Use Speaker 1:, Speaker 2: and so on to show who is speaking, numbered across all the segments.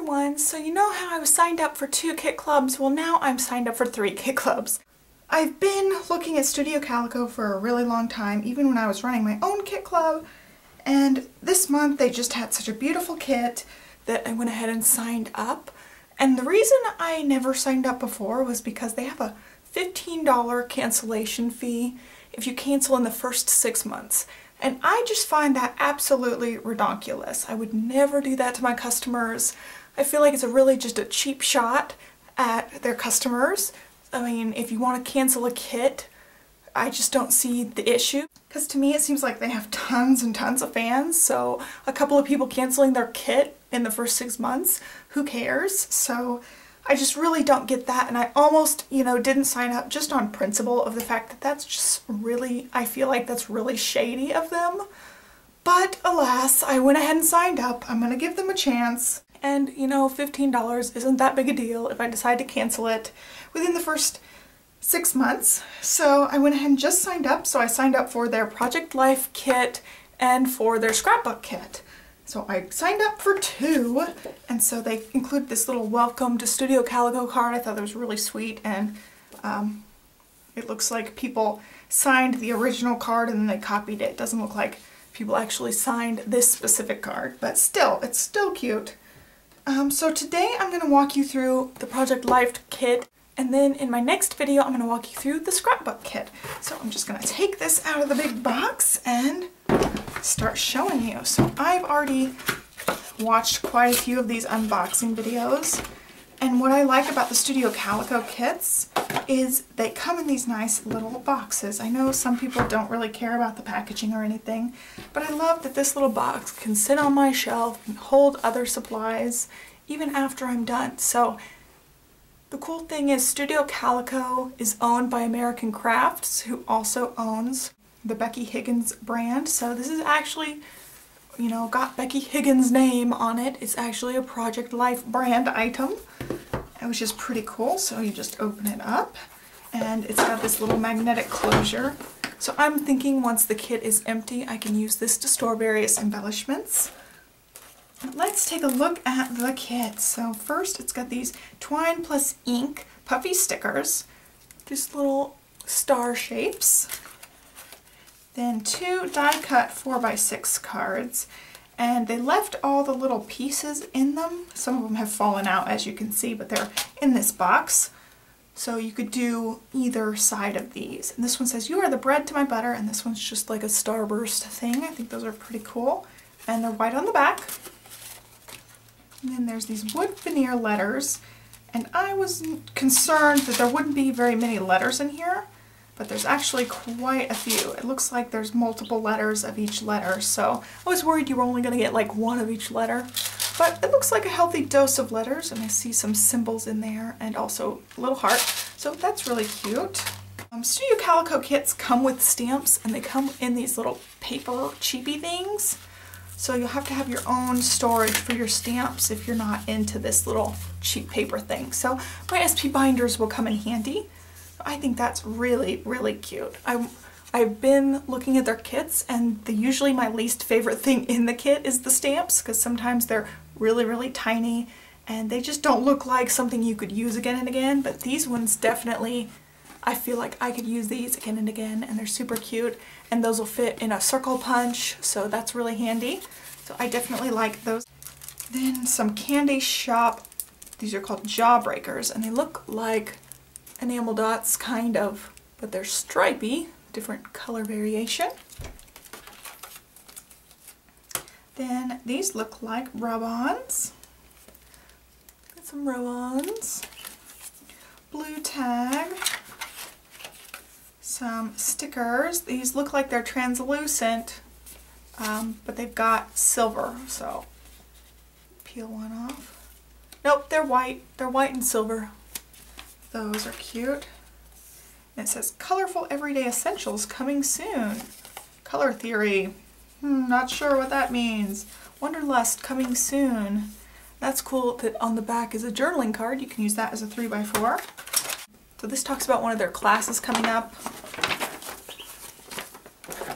Speaker 1: everyone. So you know how I was signed up for 2 kit clubs? Well, now I'm signed up for 3 kit clubs. I've been looking at Studio Calico for a really long time, even when I was running my own kit club. And this month they just had such a beautiful kit that I went ahead and signed up. And the reason I never signed up before was because they have a $15 cancellation fee if you cancel in the first 6 months. And I just find that absolutely ridiculous. I would never do that to my customers. I feel like it's really just a cheap shot at their customers. I mean, if you want to cancel a kit, I just don't see the issue. Because to me it seems like they have tons and tons of fans, so a couple of people canceling their kit in the first 6 months, who cares? So I just really don't get that, and I almost, didn't sign up just on principle of the fact that that's just really, I feel like that's really shady of them. But alas, I went ahead and signed up. I'm gonna give them a chance. And $15 isn't that big a deal if I decide to cancel it within the first 6 months. So I went ahead and just signed up. So I signed up for their Project Life kit and for their scrapbook kit. So I signed up for 2, and so they include this little welcome to Studio Calico card. I thought that was really sweet, and it looks like people signed the original card and then they copied it. It doesn't look like people actually signed this specific card, but still, it's still cute. So today I'm going to walk you through the Project Life kit, and then in my next video I'm going to walk you through the scrapbook kit. So I'm just going to take this out of the big box and start showing you. So I've already watched quite a few of these unboxing videos, and what I like about the Studio Calico kits is they come in these nice little boxes. I know some people don't really care about the packaging or anything, but I love that this little box can sit on my shelf and hold other supplies even after I'm done. So the cool thing is Studio Calico is owned by American Crafts, who also owns the Becky Higgins brand. So this is actually, got Becky Higgins' name on it. It's actually a Project Life brand item, which is pretty cool. So you just open it up and it's got this little magnetic closure. So I'm thinking once the kit is empty, I can use this to store various embellishments. Let's take a look at the kit. So first it's got these twine plus ink puffy stickers, just little star shapes. Then 2 die-cut 4x6 cards, and they left all the little pieces in them. Some of them have fallen out, as you can see, but they're in this box. So you could do either side of these. And this one says, "You are the bread to my butter," and this one's just like a starburst thing. I think those are pretty cool. And they're white on the back. And then there's these wood veneer letters, and I was concerned that there wouldn't be very many letters in here, but there's actually quite a few. It looks like there's multiple letters of each letter, so I was worried you were only going to get like 1 of each letter. But it looks like a healthy dose of letters, and I see some symbols in there and also a little heart, so that's really cute. Studio Calico kits come with stamps, and they come in these little paper cheapy things. So you'll have to have your own storage for your stamps if you're not into this little cheap paper thing. So my SP binders will come in handy. I think that's really, really cute. I've been looking at their kits, and usually my least favorite thing in the kit is the stamps, because sometimes they're really, really tiny and they just don't look like something you could use again and again. But these ones definitely, I feel like I could use these again and again, and they're super cute, and those will fit in a circle punch, so that's really handy. So I definitely like those. Then some Candy Shop, these are called Jawbreakers, and they look like enamel dots kind of, but they're stripy, different color variation. Then these look like rub-ons. Got some rub-ons. Blue tag. Some stickers. These look like they're translucent, but they've got silver, so peel one off. Nope, they're white. They're white and silver. Those are cute. And it says colorful everyday essentials coming soon. Color theory. Not sure what that means. Wanderlust coming soon. That's cool that on the back is a journaling card. You can use that as a 3x4. So this talks about one of their classes coming up.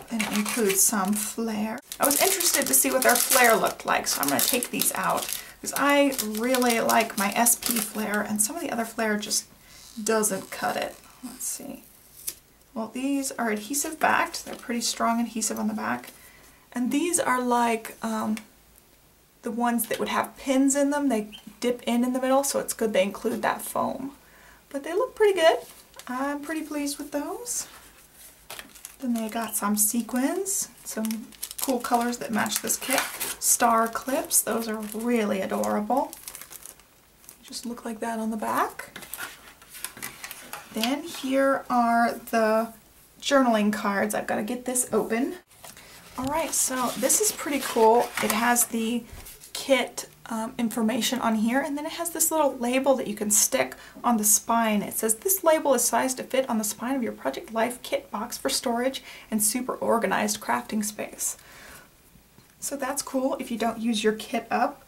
Speaker 1: And it includes some flair. I was interested to see what their flair looked like, so I'm going to take these out. because I really like my SP flare, and some of the other flare just doesn't cut it. Let's see. Well, these are adhesive backed. They're pretty strong adhesive on the back. And these are like the ones that would have pins in them. They dip in the middle, so it's good they include that foam. But they look pretty good. I'm pretty pleased with those. Then they got some sequins, some cool colors that match this kit. Star clips, those are really adorable. Just look like that on the back. Then here are the journaling cards. I've got to get this open. Alright, so this is pretty cool. It has the kit information on here, and then it has this little label that you can stick on the spine. It says, this label is sized to fit on the spine of your Project Life kit box for storage and super organized crafting space. So that's cool if you don't use your kit up.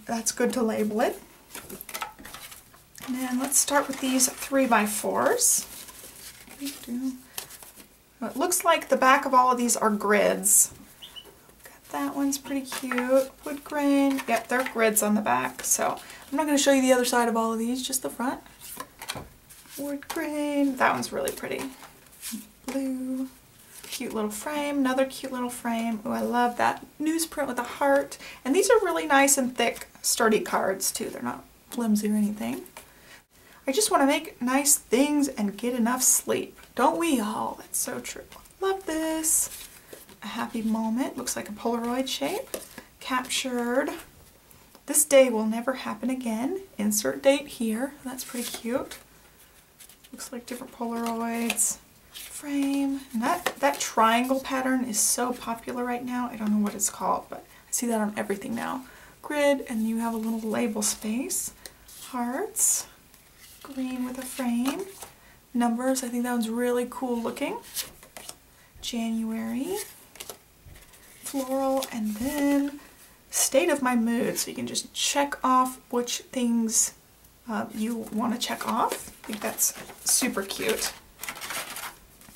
Speaker 1: That's good to label it. And then let's start with these 3x4s. It looks like the back of all of these are grids. That one's pretty cute. Wood grain. Yep, they're grids on the back. So I'm not going to show you the other side of all of these, just the front. Wood grain. That one's really pretty. Blue. Cute little frame. Another cute little frame. Oh, I love that newsprint with a heart. And these are really nice and thick, sturdy cards too. They're not flimsy or anything. I just want to make nice things and get enough sleep. Don't we all? That's so true. Love this. A happy moment, looks like a Polaroid shape. Captured. This day will never happen again. Insert date here. That's pretty cute. Looks like different Polaroids. Frame. And that triangle pattern is so popular right now. I don't know what it's called, but I see that on everything now. Grid, and you have a little label space. Hearts. Green with a frame. Numbers. I think that one's really cool looking. January. Floral, and then state of my mood, so you can just check off which things you want to check off. I think that's super cute.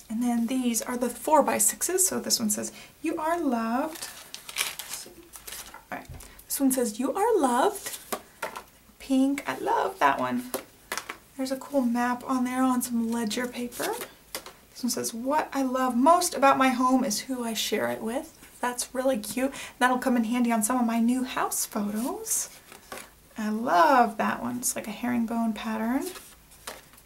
Speaker 1: And then these are the 4x6s, so this one says you are loved. Alright, this one says you are loved. Pink, I love that one. There's a cool map on there on some ledger paper. This one says what I love most about my home is who I share it with. That's really cute. That'll come in handy on some of my new house photos. I love that one. It's like a herringbone pattern.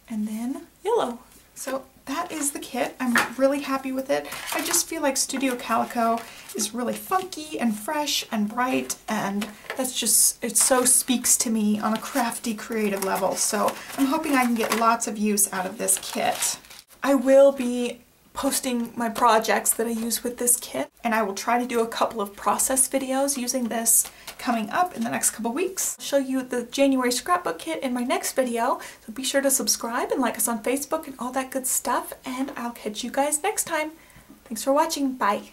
Speaker 1: And then yellow. So that is the kit. I'm really happy with it. I just feel like Studio Calico is really funky and fresh and bright, and that's just, it so speaks to me on a crafty, creative level. So I'm hoping I can get lots of use out of this kit. I will be posting my projects that I use with this kit, and I will try to do a couple of process videos using this coming up in the next couple weeks. I'll show you the January scrapbook kit in my next video, so be sure to subscribe and like us on Facebook and all that good stuff, and I'll catch you guys next time. Thanks for watching. Bye.